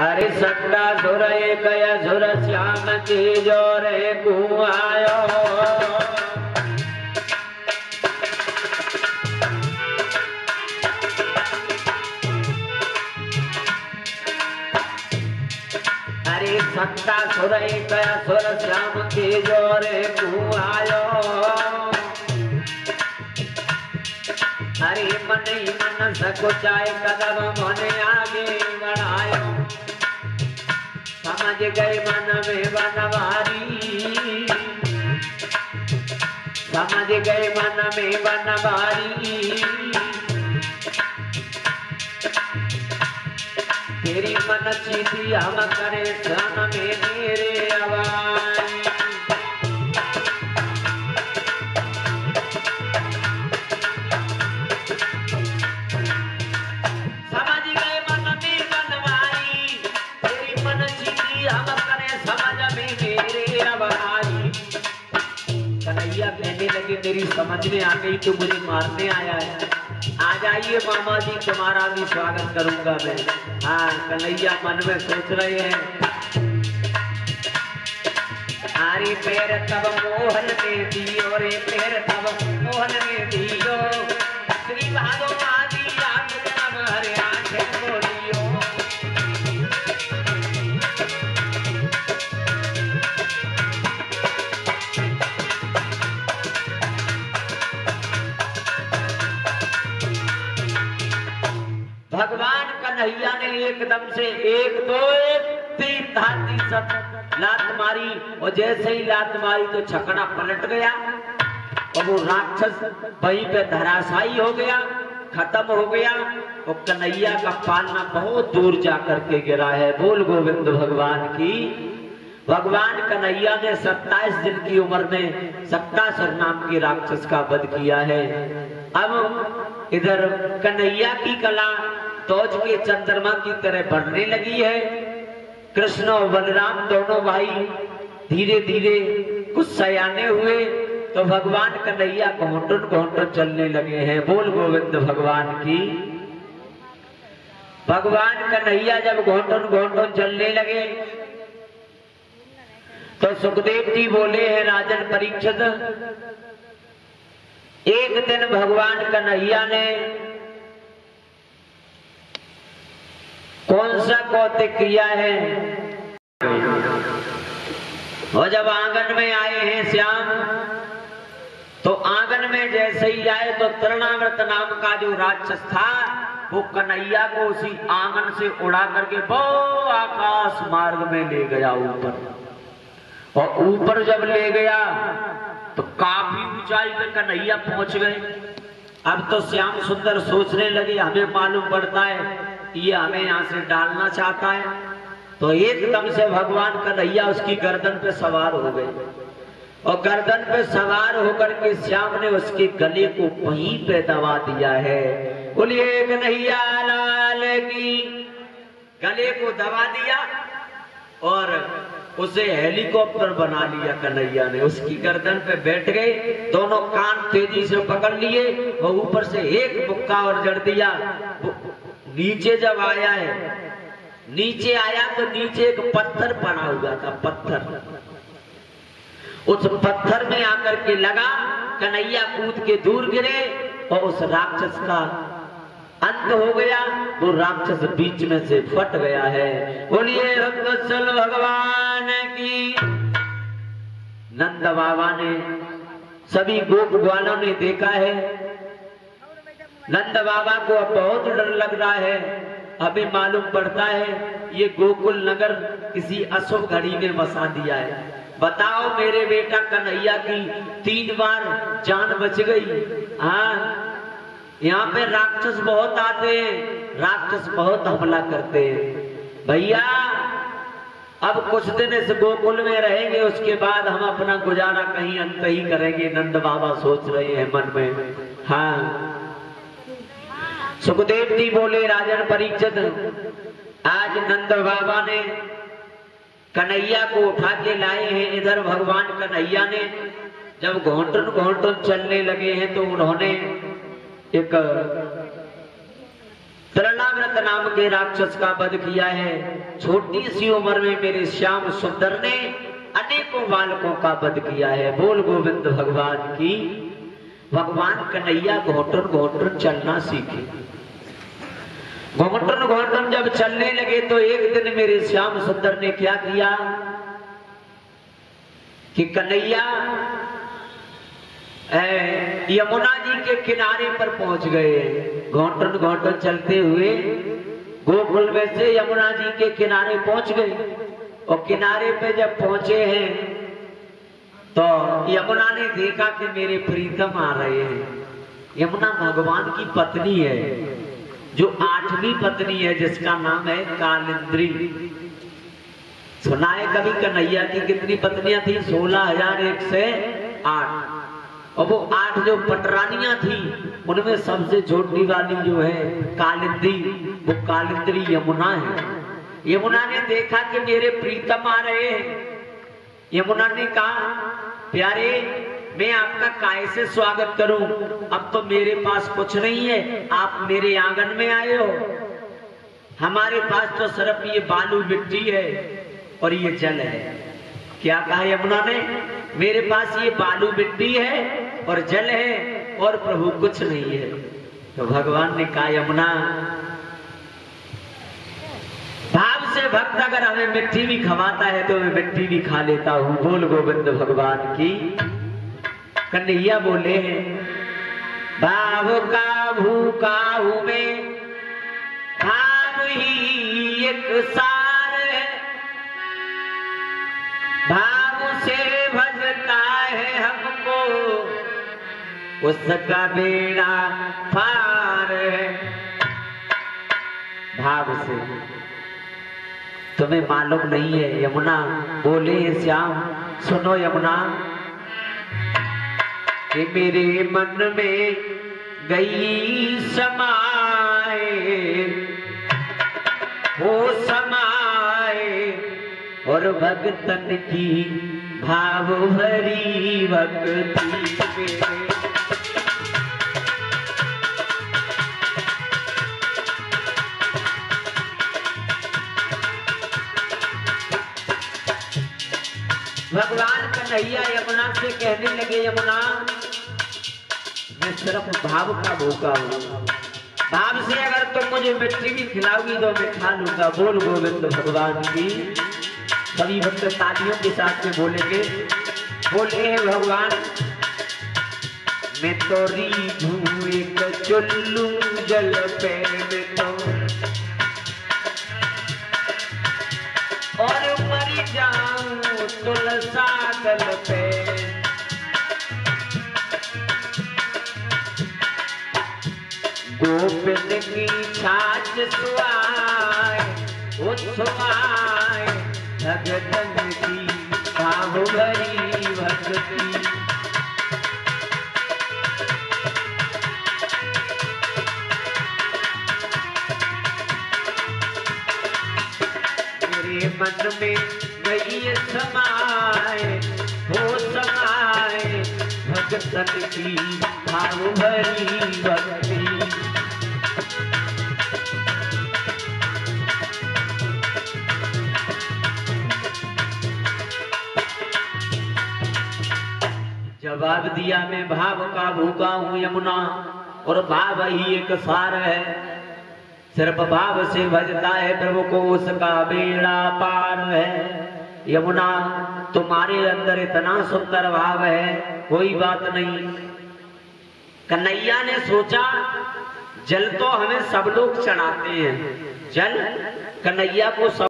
अरे सट्टा सुर एक असुर श्याम की जोरे कुआयो। अरे सट्टा सुर एक असुर श्याम की जोरे कुआयो। अरे मन ही मन सकुचाए कदम मन आगे बढ़ायो। समझ गए मन में बनवारी, समझ गए मन में बनवारी। तेरी मन चीती हम करे सन में मेरे आवाज। कहने लगे मेरी समझ में आ गई तो मुझे मारने आया है। आ जाइए मामा जी, तुम्हारा भी स्वागत करूंगा मैं। हाँ, कन्हैया मन में सोच रहे हैं। आरे पैर तब मोहन में दियो रे, पैर तब मोहन में दियो। श्री भादो आदि आग जन्म हरे आंखें बोलियो। भगवान कन्हैया ने एकदम से एक दो तीन धाती सब लात मारी, और जैसे ही लात मारी तो छकड़ा पलट गया और वो राक्षस वहीं पे धराशायी हो गया, खत्म हो गया। और कन्हैया का पालना बहुत दूर जाकर के गिरा है। बोल गोविंद भगवान की। भगवान कन्हैया ने 27 दिन की उम्र में सक्तासुर नाम की राक्षस का वध किया है। अब इधर कन्हैया की कला तोज के चंद्रमा की तरह बढ़ने लगी है। कृष्ण और बलराम दोनों भाई धीरे धीरे कुछ सयाने हुए तो भगवान कन्हैया घोंटन घोंटन चलने लगे हैं। बोल गोविंद भगवान की। भगवान कन्हैया जब घोंटन घोंटन चलने लगे तो सुखदेव जी बोले हैं, राजन परीक्षित, एक दिन भगवान कन्हैया ने कौन सा कौतिक किया है। और जब आंगन में आए हैं श्याम, तो आंगन में जैसे ही आए तो तृणावर्त नाम का जो राक्षस था वो कन्हैया को उसी आंगन से उड़ा करके वो आकाश मार्ग में ले गया ऊपर। और ऊपर जब ले गया तो काफी ऊंचाई पे कन्हैया पहुंच गए। अब तो श्याम सुंदर सोचने लगे, हमें मालूम पड़ता है ये हमें यहाँ से डालना चाहता है। तो एकदम से भगवान कन्हैया उसकी गर्दन पे सवार हो गए, और गर्दन पे सवार होकर के श्याम ने उसके गले को वहीं पे दबा दिया है। बोलिए कन्हैया लाल की। गले को दबा दिया और उसे हेलीकॉप्टर बना लिया कन्हैया ने। उसकी गर्दन पे बैठ गए, दोनों कान तेजी से पकड़ लिए, वो ऊपर से एक मुक्का और जड़ दिया। नीचे जब आया है, नीचे आया तो नीचे एक पत्थर पड़ा हुआ था। पत्थर, उस पत्थर में आकर के लगा, कन्हैया कूद के दूर गिरे और उस राक्षस का अंत हो गया। वो राक्षस बीच में से फट गया है। बोलिए रंगसल भगवान की। नंद बाबा ने, सभी गोप ग्वालों ने देखा है। नंद बाबा को अब बहुत डर लग रहा है। अभी मालूम पड़ता है ये गोकुल नगर किसी अशुभ घड़ी में बसा दिया है। बताओ, मेरे बेटा कन्हैया की 3 बार जान बच गई। हाँ, यहाँ पे राक्षस बहुत आते हैं, राक्षस बहुत हमला करते हैं। भैया अब कुछ दिन इस गोकुल में रहेंगे, उसके बाद हम अपना गुजारा कहीं अंत ही करेंगे। नंद बाबा सोच रहे हैं मन में। हाँ, सुखदेव जी बोले, राजन परीक्षित, आज नंद बाबा ने कन्हैया को उठा के लाए हैं। इधर भगवान कन्हैया ने जब घोंटन घोंटन चलने लगे हैं तो उन्होंने एक तृणा तृणाव्रत नाम के राक्षस का वध किया है। छोटी सी उम्र में मेरे श्याम सुंदर ने अनेकों बालकों का वध किया है। बोल गोविंद भगवान की। भगवान कन्हैया घोटन घोटन चलना सीखे। घोटन घोटन जब चलने लगे तो एक दिन मेरे श्याम सुंदर ने क्या किया कि कन्हैया यमुना जी के किनारे पर पहुंच गए। घोटन घोटन चलते हुए गोकुल में से यमुना जी के किनारे पहुंच गए। और किनारे पे जब पहुंचे हैं तो यमुना ने देखा कि मेरे प्रीतम आ रहे हैं। यमुना भगवान की पत्नी है, जो 8वीं पत्नी है, जिसका नाम है कालिंद्री। सुना है कभी कन्हैया की कितनी पत्नियां थी? 16,108। और वो 8 जो पटरानियां थी उनमें सबसे छोटी वाली जो है कालिंदी, वो कालिंद्री यमुना है। यमुना ने देखा कि मेरे प्रीतम आ रहे हैं। यमुना ने कहा प्यारे मैं आपका काहे से स्वागत करूं, अब तो मेरे पास कुछ नहीं है, आप मेरे आंगन में आए हो। हमारे पास तो सिर्फ ये बालू मिट्टी है और ये जल है। क्या कहा यमुना ने? मेरे पास ये बालू मिट्टी है और जल है और प्रभु कुछ नहीं है। तो भगवान ने कहा यमुना, भाव से भक्त अगर हमें मिट्टी भी खवाता है तो मैं मिट्टी भी खा लेता हूं। बोल गोविंद भगवान की। कन्हैया बोले भाव का भूखा हूं मैं, भाव ही एक सार है, भाव से भजता है हमको उसका बेड़ा पार है। भाव से तुम्हें मालूम नहीं है। यमुना बोले श्याम सुनो यमुना, कि मेरे मन में गई समाए, वो समाए और भगतन की भाव भरी भक्ति में। भगवान कन्हैया यमुना से कहने लगे यमुना मैं सिर्फ भाव का भूखा हूं, भाव से अगर तुम मुझे मिट्टी भी खिलाओगी तो मैं खा लूंगा। बोल गोविंद भगवान की। सभी भक्त तालियों के साथ में बोलेंगे। बोले हैं भगवान मैं तो रीझू एक चुल्लू जल पे में तो और मरी जाऊं तुलसा दल पे। गोपिन की छाछ सुआए वो सुआए भगतन की भाव भरी भक्ति। मेरे मन में गई समाए हो समाए भगतन की भाव भरी भक्ति। जवाब दिया मैं भाव का भूखा हूं यमुना, और भाव ही एक सार है। सिर्फ भाव से भजता है प्रभु को उसका बेड़ा पार है। यमुना तुम्हारे अंदर इतना सुंदर भाव है, कोई बात नहीं। कन्हैया ने सोचा जल तो हमें सब लोग चढ़ाते हैं, जल कन्हैया को सब